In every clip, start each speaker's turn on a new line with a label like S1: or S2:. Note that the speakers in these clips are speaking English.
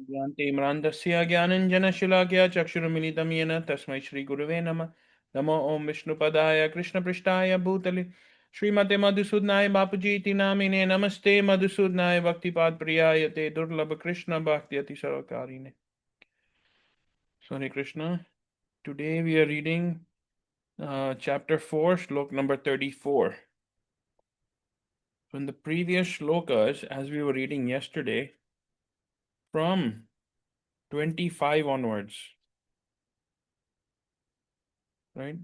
S1: ज्ञानतिम्रान्धस्य ज्ञानञ्जनशलाकया चक्षुरुमिलितं येन तस्मै श्रीगुरुवे नमः। नमो ॐ विष्णुपदाय कृष्णपृष्ठाय भूतले श्रीमते मधुसूदनाय बापूजी इति नामिने नमस्ते मधुसूदनाय भक्तिपादप्रियाय ते दुर्लभ Krishna भक्त्यति सर्वकारिणे। So Hare Krishna. Today we are reading chapter 4, shlok number 34. From the previous shlokas, as we were reading yesterday, from 25 onwards, right?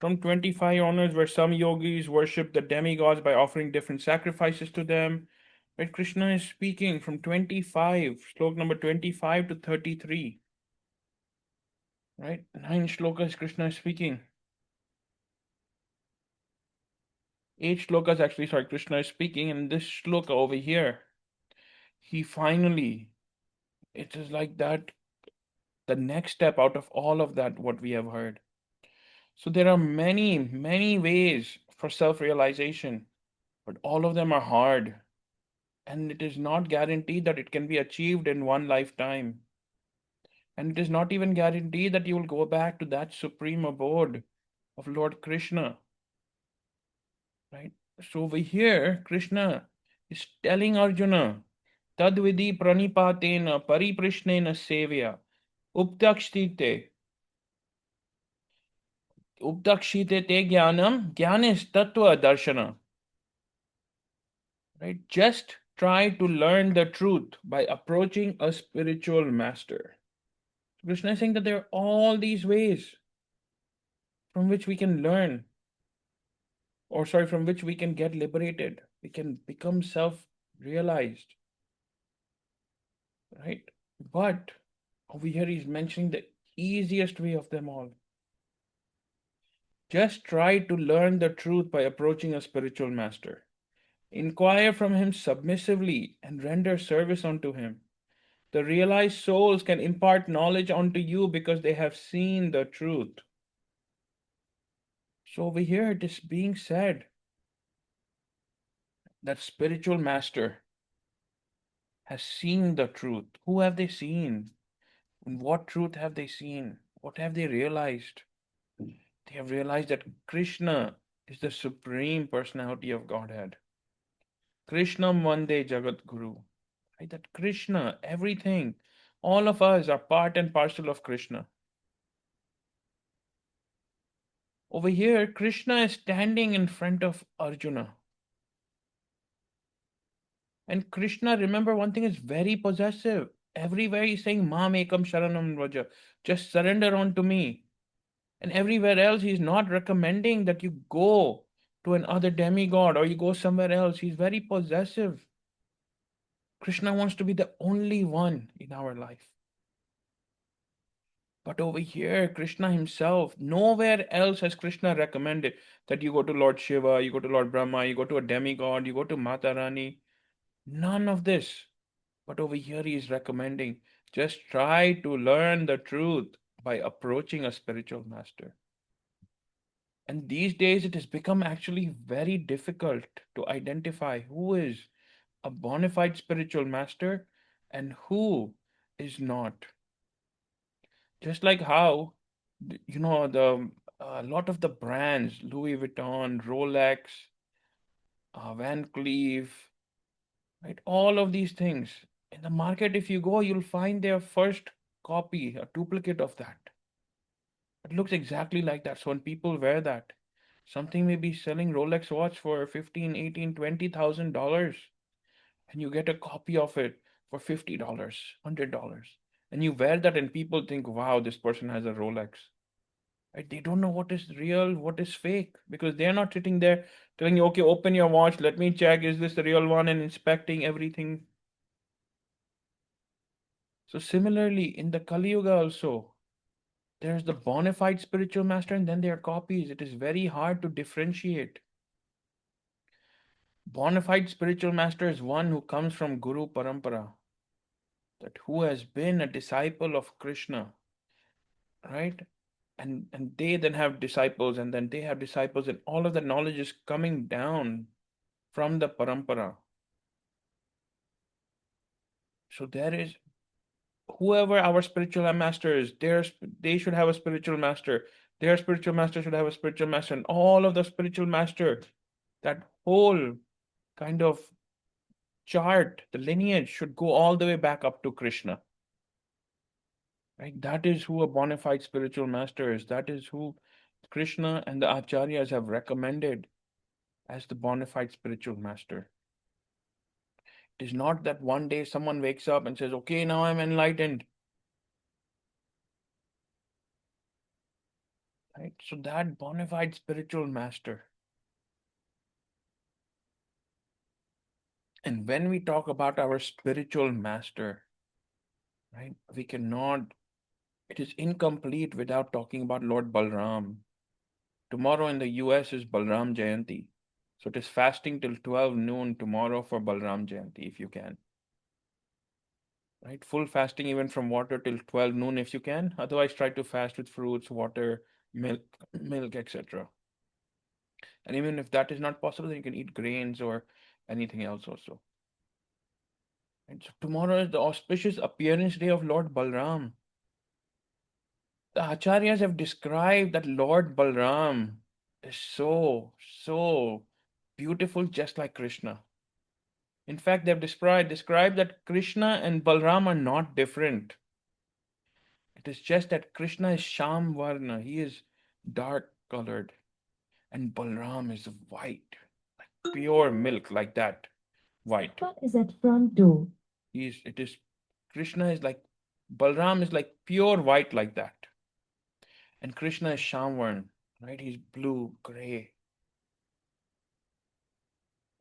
S1: From 25 onwards, where some yogis worship the demigods by offering different sacrifices to them. Right? Krishna is speaking from 25, shlok number 25 to 33. Right? 9 shlokas Krishna is speaking. 8 shlokas actually, sorry, Krishna is speaking. And this shloka over here, he finally, it is like that, the next step out of all of that, what we have heard. So there are many, many ways for self-realization, but all of them are hard. And it is not guaranteed that it can be achieved in one lifetime. And it is not even guaranteed that you will go back to that supreme abode of Lord Krishna. Right? So over here, Krishna is telling Arjuna, Tadvidi pranipatena pariprashnena sevya uptakshite uptakshite te jnanam jnanis tattva darshana. Right? Just try to learn the truth by approaching a spiritual master. Krishna is saying that there are all these ways from which we can learn, or sorry, from which we can get liberated. We can become self-realized, right? But over here he's mentioning the easiest way of them all. Just try to learn the truth by approaching a spiritual master. Inquire from him submissively and render service unto him. The realized souls can impart knowledge unto you because they have seen the truth. So over here it is being said that spiritual master has seen the truth. Who have they seen? What truth have they seen? What have they realized? They have realized that Krishna is the supreme personality of Godhead. Krishna Vande Jagat Guru. Right? That Krishna, everything, all of us are part and parcel of Krishna. Over here, Krishna is standing in front of Arjuna. And Krishna, remember one thing, is very possessive. Everywhere he's saying, Mam Ekam Sharanam Vraja. Just surrender unto me. And everywhere else, he's not recommending that you go to another demigod or you go somewhere else. He's very possessive. Krishna wants to be the only one in our life. But over here, Krishna himself, nowhere else has Krishna recommended that you go to Lord Shiva, you go to Lord Brahma, you go to a demigod, you go to Mata Rani. None of this. But over here, he is recommending just try to learn the truth by approaching a spiritual master. And these days, it has become actually very difficult to identify who is a bona fide spiritual master and who is not. Just like how, the a lot of the brands, Louis Vuitton, Rolex, Van Cleef, right? All of these things in the market, if you go, you'll find their first copy, a duplicate of that. It looks exactly like that. So when people wear that, something may be selling Rolex watch for 15, 18, $20,000, and you get a copy of it for $50, $100. And you wear that and people think, wow, this person has a Rolex. Right? They don't know what is real, what is fake, because they're not sitting there telling you, okay, open your watch, let me check, is this the real one, and inspecting everything. So similarly, in the Kali Yuga also, there's the bona fide spiritual master and then there are copies. It is very hard to differentiate. Bona fide spiritual master is one who comes from Guru Parampara, that who has been a disciple of Krishna, right? And they then have disciples, and then they have disciples, and all of the knowledge is coming down from the Parampara. So there is whoever our spiritual master is, they should have a spiritual master. Their spiritual master should have a spiritual master, and all of the spiritual master, that whole kind of chart, the lineage should go all the way back up to Krishna. Right? That is who a bona fide spiritual master is. That is who Krishna and the acharyas have recommended as the bona fide spiritual master. It is not that one day someone wakes up and says, okay, now I'm enlightened. Right? So that bona fide spiritual master. And when we talk about our spiritual master, right, we cannot, it is incomplete without talking about Lord Balram. Tomorrow in the US is Balram Jayanti. So it is fasting till 12 noon tomorrow for Balram Jayanti, if you can. Right? Full fasting even from water till 12 noon if you can. Otherwise, try to fast with fruits, water, milk, etc. And even if that is not possible, then you can eat grains or anything else also. And so tomorrow is the auspicious appearance day of Lord Balram. The Acharyas have described that Lord Balram is so beautiful, just like Krishna. In fact, they've described that Krishna and Balram are not different. It is just that Krishna is Sham Varna, he is dark colored, and Balram is white, like pure milk, like that, white.
S2: What is at front door?
S1: It is Krishna is like Balram is like pure white like that. And Krishna is Shamvarn, right? He's blue, gray.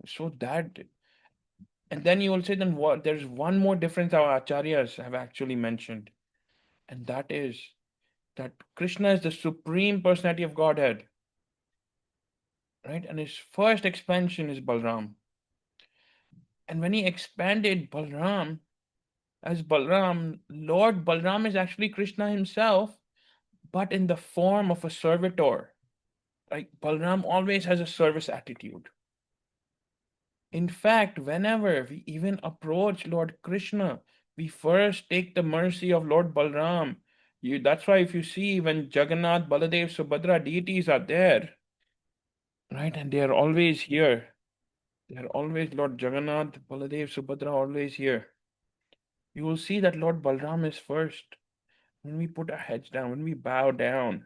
S1: So that, and then you will say, then what? There's one more difference our acharyas have actually mentioned, and that is that Krishna is the supreme personality of Godhead, right? And his first expansion is Balram. And when he expanded Balram as Balram, Lord Balram is actually Krishna himself, but in the form of a servitor. Like Balram always has a service attitude. In fact, whenever we even approach Lord Krishna, we first take the mercy of Lord Balram. That's why if you see when Jagannath, Baladev, Subhadra deities are there, right, and they are always here. They are always Lord Jagannath, Baladev, Subhadra always here. You will see that Lord Balram is first. When we put our heads down, when we bow down,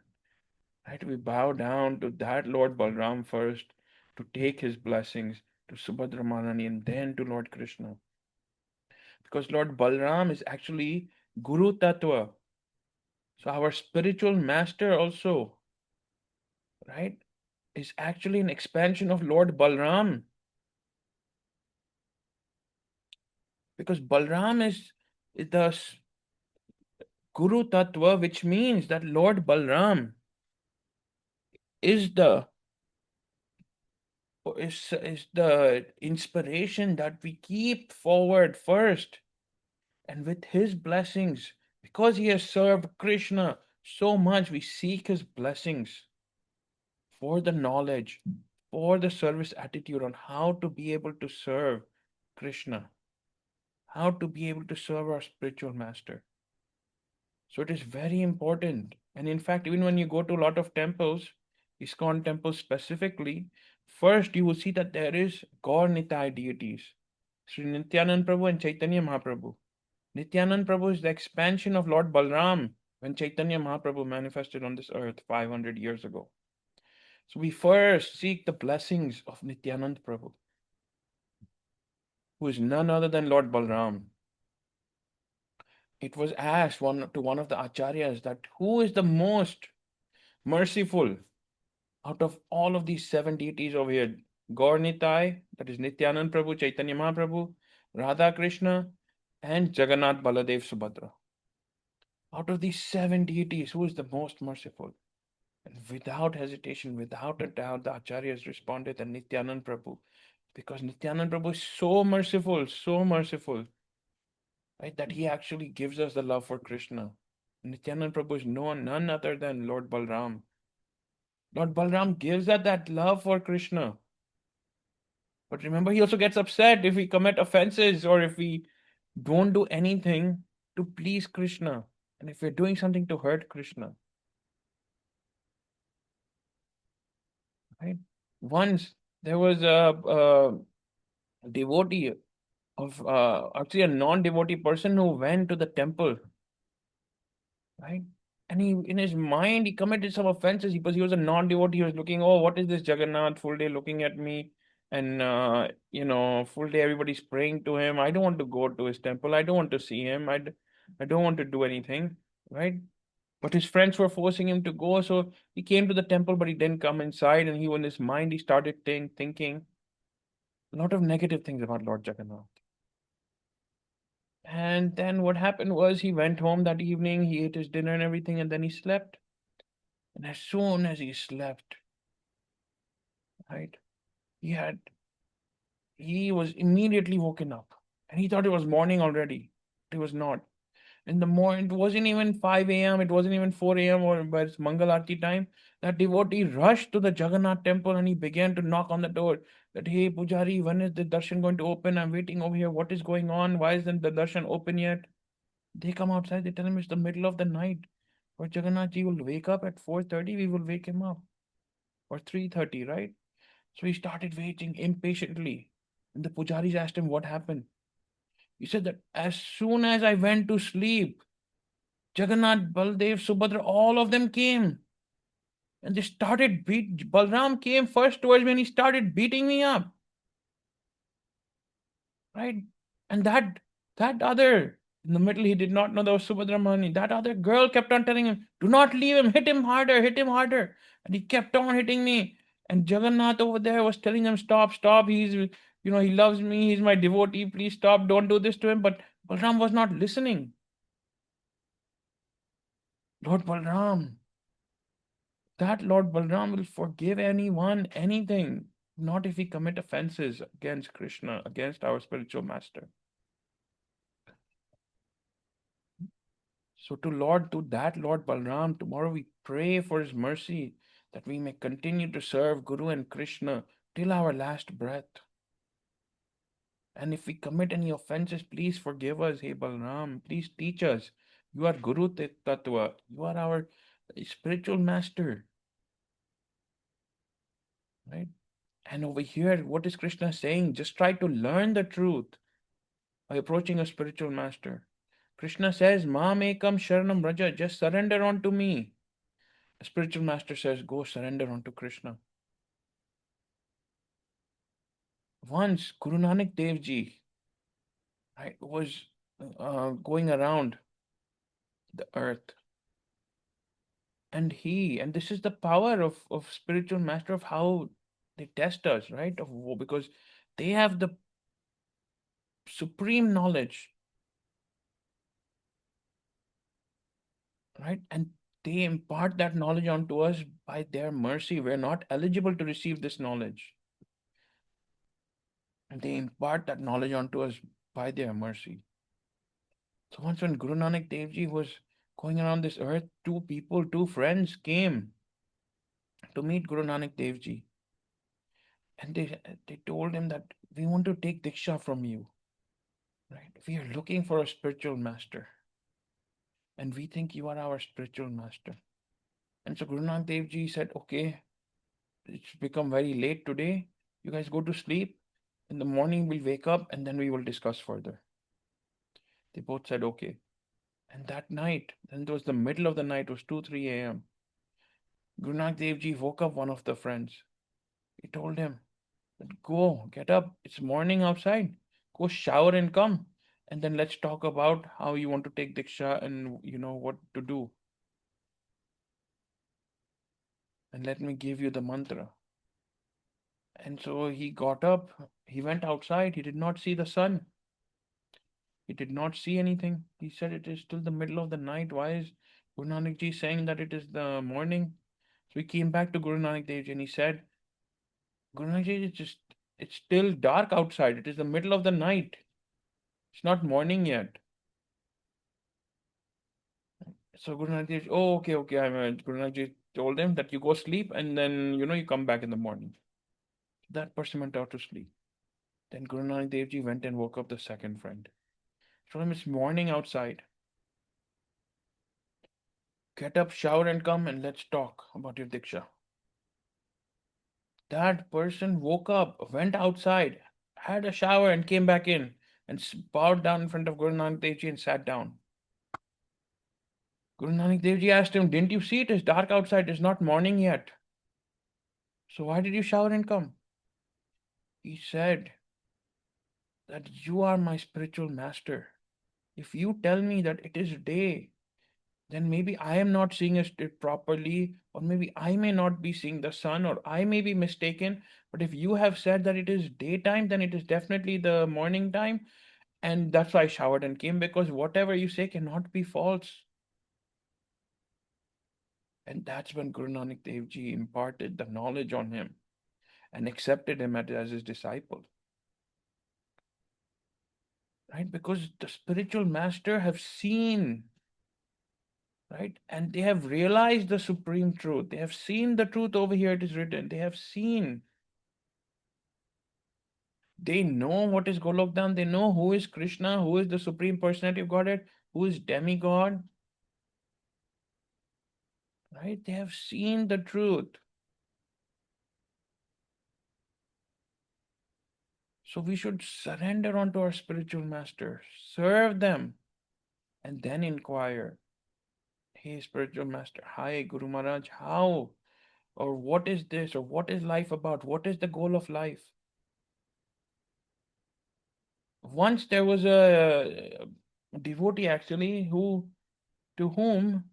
S1: right, we bow down to that Lord Balram first to take his blessings to Subhadra Manani and then to Lord Krishna. Because Lord Balram is actually Guru Tattva. So our spiritual master also, right, is actually an expansion of Lord Balram. Because Balram is the Guru Tattva, which means that Lord Balram is is the inspiration that we keep forward first. And with his blessings, because he has served Krishna so much, we seek his blessings for the knowledge, for the service attitude on how to be able to serve Krishna, how to be able to serve our spiritual master. So it is very important. And in fact, even when you go to a lot of temples, ISKCON temples specifically, first you will see that there is Gaur Nitai deities, Sri Nityanand Prabhu and Chaitanya Mahaprabhu. Nityanand Prabhu is the expansion of Lord Balram when Chaitanya Mahaprabhu manifested on this earth 500 years ago. So we first seek the blessings of Nityanand Prabhu, who is none other than Lord Balram. It was asked to one of the acharyas that who is the most merciful out of all of these seven deities over here? Gaur Nitai, that is Nityanand Prabhu, Chaitanya Mahaprabhu, Radha Krishna, and Jagannath Baladev Subhadra. Out of these seven deities, who is the most merciful? And without hesitation, without a doubt, the acharyas responded that Nityanand Prabhu, because Nityanand Prabhu is so merciful, right, that he actually gives us the love for Krishna. Nityanand Prabhu is none other than Lord Balram. Lord Balram gives us that love for Krishna. But remember, he also gets upset if we commit offenses or if we don't do anything to please Krishna. And if we're doing something to hurt Krishna, right? Once there was a devotee of actually a non-devotee person who went to the temple, right? And he, in his mind, he committed some offenses because he was a non-devotee. He was looking, oh, what is this Jagannath full day looking at me? And full day everybody's praying to him. I don't want to go to his temple. I don't want to see him. I don't want to do anything, right? But his friends were forcing him to go, so he came to the temple, but he didn't come inside. And he, in his mind, he started thinking a lot of negative things about Lord Jagannath. And then what happened was he went home that evening, he ate his dinner and everything, and then he slept. And as soon as he slept, right, he had he was immediately woken up. And he thought it was morning already. It was not. In the morning, it wasn't even 5 a.m., it wasn't even 4 a.m. or but it's Mangal Aarti time. That devotee rushed to the Jagannath temple and he began to knock on the door that, hey, Pujari, when is the darshan going to open? I'm waiting over here. What is going on? Why isn't the darshan open yet? They come outside, they tell him it's the middle of the night. Or Jagannath ji will wake up at 4:30, we will wake him up. Or 3:30, right? So he started waiting impatiently. And the pujaris asked him what happened. He said that as soon as I went to sleep, Jagannath, Baldev, Subhadra, all of them came. And they started Balram came first towards me and he started beating me up. Right? And that other in the middle, he did not know that was Subhadramani. That other girl kept on telling him, do not leave him, hit him harder. And he kept on hitting me. And Jagannath over there was telling them, stop, stop. He loves me. He's my devotee. Please stop. Don't do this to him. But Balram was not listening. Lord Balram, that Lord Balram will forgive anyone, anything. Not if we commit offenses against Krishna, against our spiritual master. So to that Lord Balram, tomorrow we pray for his mercy that we may continue to serve Guru and Krishna till our last breath. And if we commit any offenses, please forgive us, hey Balram. Please teach us. You are Guru Tattva. You are our spiritual master, right? And over here, what is Krishna saying? Just try to learn the truth by approaching a spiritual master. Krishna says, Ma mekam sharanam raja, just surrender unto me. A spiritual master says, go surrender unto Krishna. Once Guru Nanak Dev Ji, right, was going around the earth, and this is the power of spiritual master of how they test us, right? Because they have the supreme knowledge, right? And they impart that knowledge onto us by their mercy. We're not eligible to receive this knowledge. And they impart that knowledge onto us by their mercy. So once when Guru Nanak Dev Ji was going around this earth, two friends came to meet Guru Nanak Dev Ji. And they told him that we want to take Diksha from you. Right? We are looking for a spiritual master. And we think you are our spiritual master. And so Guru Nanak Dev Ji said, okay, it's become very late today. You guys go to sleep. In the morning we'll wake up and then we will discuss further. They both said okay. And that night, then it was the middle of the night, it was 2, 3 a.m. Guru Nanak Dev Ji woke up one of the friends. He told him, go, get up. It's morning outside. Go shower and come. And then let's talk about how you want to take Diksha and you know what to do. And let me give you the mantra. And so he got up. He went outside. He did not see the sun. He did not see anything. He said, it is still the middle of the night. Why is Guru Nanak Ji saying that it is the morning? So he came back to Guru Nanak Dev Ji and he said, Guru Nanak Ji, it's still dark outside. It is the middle of the night. It's not morning yet. So Guru Nanak Dev, oh, okay, okay. Guru Nanak Ji told him that you go sleep and then, you come back in the morning. That person went out to sleep. Then Guru Nanak Dev Ji went and woke up the second friend. Told him it's morning outside. Get up, shower, and come and let's talk about your Diksha. That person woke up, went outside, had a shower, and came back in and bowed down in front of Guru Nanak Dev Ji and sat down. Guru Nanak Dev Ji asked him, "Didn't you see it is dark outside? It's not morning yet. So why did you shower and come?" He said that you are my spiritual master. If you tell me that it is day, then maybe I am not seeing it properly, or maybe I may not be seeing the sun, or I may be mistaken. But if you have said that it is daytime, then it is definitely the morning time. And that's why I showered and came, because whatever you say cannot be false. And that's when Guru Nanak Dev Ji imparted the knowledge on him and accepted him as his disciple. Right? Because the spiritual master have seen, right? And they have realized the supreme truth. They have seen the truth over here, it is written. They have seen. They know what is Golokdhan. They know who is Krishna, who is the supreme personality of Godhead, who is demigod. Right? They have seen the truth. So we should surrender unto our spiritual master, serve them, and then inquire. Hey, spiritual master, hi, Guru Maharaj, how? Or what is this? Or what is life about? What is the goal of life? Once there was a devotee actually who to whom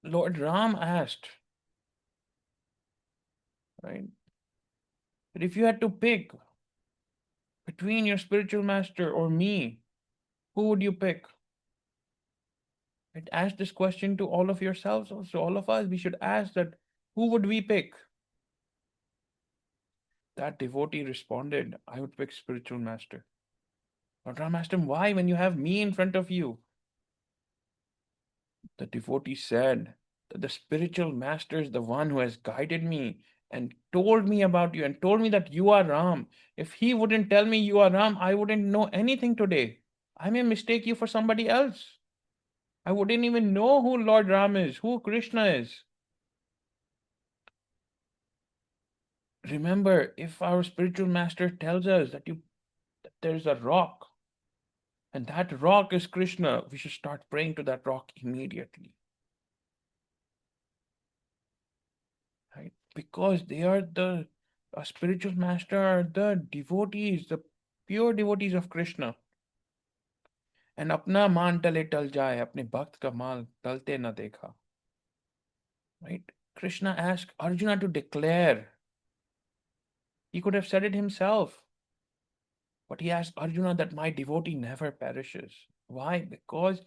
S1: Lord Ram asked, right? That if you had to pick between your spiritual master or me, who would you pick? Right? Ask this question to all of yourselves, also all of us. We should ask that who would we pick? That devotee responded, I would pick spiritual master. Lord Ram asked him, why when you have me in front of you? The devotee said that the spiritual master is the one who has guided me and told me about you and told me that you are Ram. If he wouldn't tell me you are Ram, I wouldn't know anything today. I may mistake you for somebody else. I wouldn't even know who Lord Ram is, who Krishna is. Remember, if our spiritual master tells us that there's a rock and that rock is Krishna, we should start praying to that rock immediately. Right? Because they are the spiritual master are the devotees, the pure devotees of Krishna. And अपना मान टले टल जाए अपने भक्त का माल टलते न देखा. Right? Krishna asked Arjuna to declare. He could have said it himself. But he asked Arjuna that my devotee never perishes. Why? Because if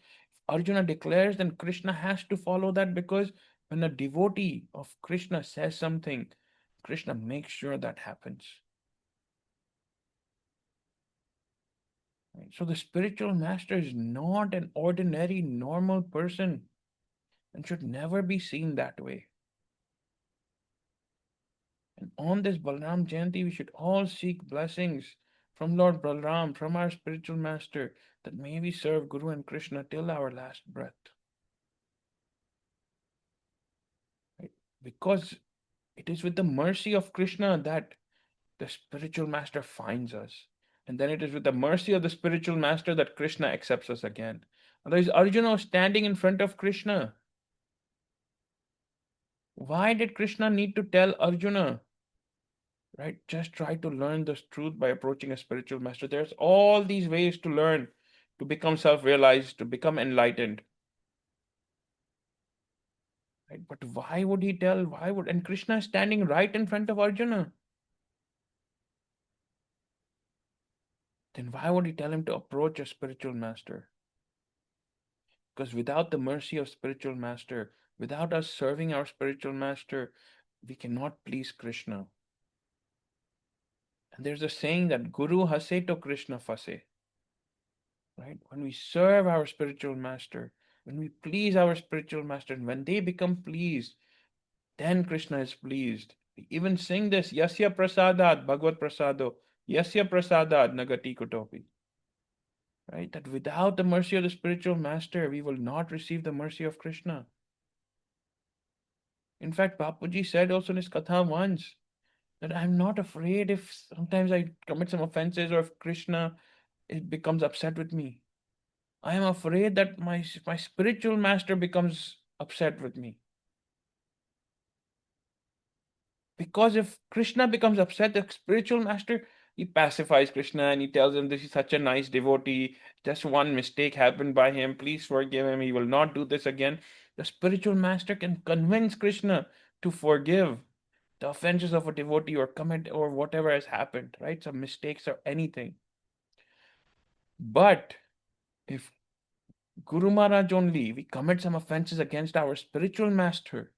S1: Arjuna declares, then Krishna has to follow that, because when a devotee of Krishna says something, Krishna makes sure that happens. Right? So the spiritual master is not an ordinary, normal person and should never be seen that way. And on this Balram Jayanti, we should all seek blessings from Lord Balram, from our spiritual master, that may we serve Guru and Krishna till our last breath. Right? Because it is with the mercy of Krishna that the spiritual master finds us. And then it is with the mercy of the spiritual master that Krishna accepts us again. Otherwise, Arjuna was standing in front of Krishna. Why did Krishna need to tell Arjuna? Right? Just try to learn this truth by approaching a spiritual master. There's all these ways to learn, to become self-realized, to become enlightened. Right? But why would he tell? Why would? And Krishna is standing right in front of Arjuna. Then why would he tell him to approach a spiritual master? Because without the mercy of spiritual master, without us serving our spiritual master, we cannot please Krishna. And there's a saying that Guru hase to Krishna fase. Right? When we serve our spiritual master, when we please our spiritual master, and when they become pleased, then Krishna is pleased. We even sing this, Yasya prasadat bhagavad prasado, Yasya prasadat nagati kutopi. Right? That without the mercy of the spiritual master, we will not receive the mercy of Krishna. In fact, Bapuji said also in his katha once that I'm not afraid if sometimes I commit some offenses or if Krishna it becomes upset with me. I am afraid that my spiritual master becomes upset with me. Because if Krishna becomes upset, the spiritual master, he pacifies Krishna and he tells him this is such a nice devotee. Just one mistake happened by him. Please forgive him. He will not do this again. The spiritual master can convince Krishna to forgive the offenses of a devotee or commit or whatever has happened, right? Some mistakes or anything. But if Guru Maharaj only, we commit some offenses against our spiritual master,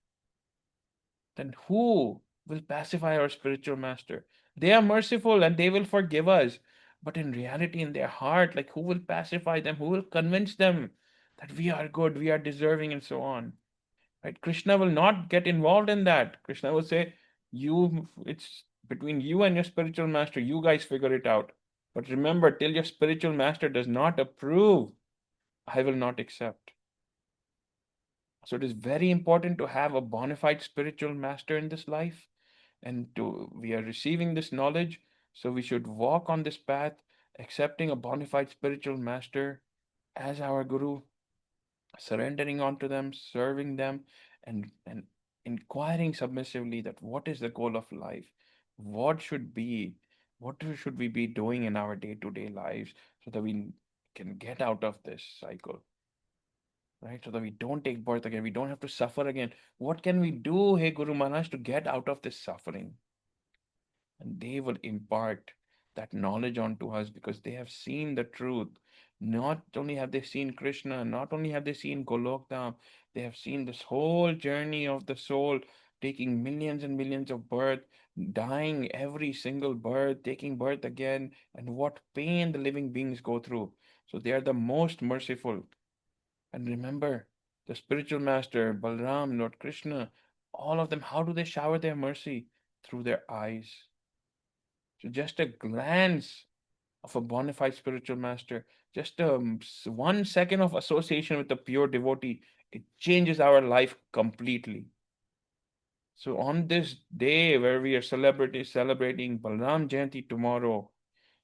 S1: then who will pacify our spiritual master? They are merciful and they will forgive us. But in reality, in their heart, like who will pacify them? Who will convince them that we are good, we are deserving, and so on? Right? Krishna will not get involved in that. Krishna will say, it's between you and your spiritual master. You guys figure it out. But remember, till your spiritual master does not approve, I will not accept. So it is very important to have a bona fide spiritual master in this life, and to we are receiving this knowledge, so we should walk on this path, accepting a bona fide spiritual master as our guru, surrendering onto them, serving them, and inquiring submissively that what is the goal of life, what should be, what should we be doing in our day-to-day lives, so that we can get out of this cycle, right? So that we don't take birth again, we don't have to suffer again. What can we do, hey Guru Maharaj, to get out of this suffering? And they will impart that knowledge onto us because they have seen the truth. Not only have they seen Krishna, not only have they seen Golokdham, they have seen this whole journey of the soul taking millions and millions of birth, dying every single birth, taking birth again, and what pain the living beings go through. So they are the most merciful. And remember, the spiritual master, Balram, Lord Krishna, all of them, how do they shower their mercy? Through their eyes. So just a glance of a bona fide spiritual master, just 1 second of association with a pure devotee, it changes our life completely. So on this day where we are celebrating Balram Jayanti tomorrow,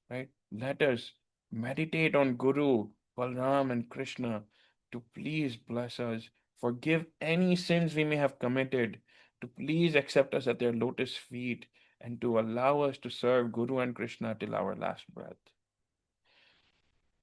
S1: right? Let us meditate on Guru, Balram, and Krishna to please bless us, forgive any sins we may have committed, to please accept us at their lotus feet, and to allow us to serve Guru and Krishna till our last breath.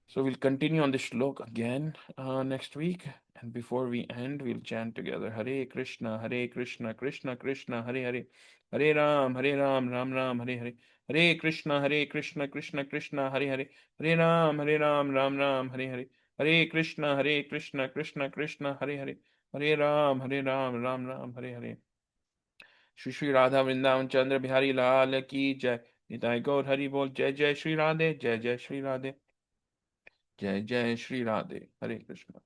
S1: So we'll continue on this shlok again next week. And before we end, we'll chant together Hare Krishna, Hare Krishna, Krishna Krishna, Hare Hare, Hare Ram, Ram Ram, Hare Hare, Hare Krishna, Hare Krishna, Krishna Krishna, Hare Hare, Hare Ram, Ram Ram, Hare Hare, Hare Krishna, Hare Krishna, Krishna Krishna, Hare Hare, Hare Ram, Ram Ram, Hare Hare. Shri Shri Radha Vrindavan चंद्र बिहारी लाल की जय। निताई गौर हरि बोल। जय जय श्री राधे, जय जय श्री राधे, जय जय श्री राधे। हरे कृष्ण।